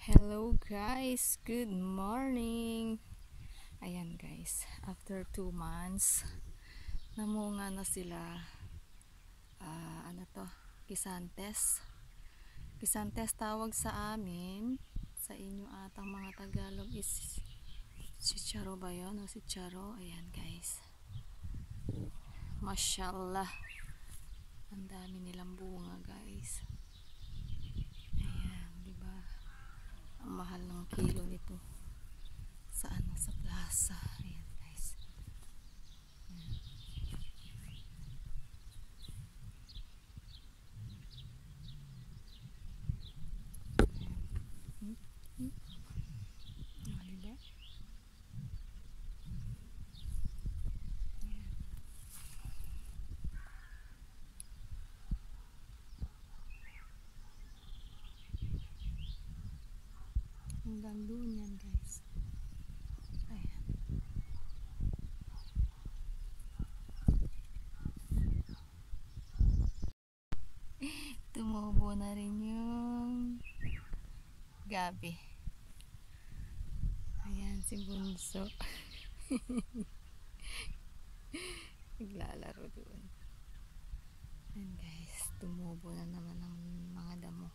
Hello guys, good morning. Ayan guys, after 2 months, namunga na sila. Ano to? Kisantes. Kisantes tawag sa amin. Sa inyo atang mga Tagalog is chicharo ba yun? O chicharo? Ayan guys. Mashallah. Ang dami nilang bunga guys. Ayan, diba? Ang mahal ng kilo nito. Sa plaza. Ayan guys. Hmm? Hmm? Diba? Hanggang doon yan guys. Ayan. Tumubo na rin yung gabi. Ayan si Bunso. Naglalaro doon. Ayan guys, tumubo na naman ang mga damo.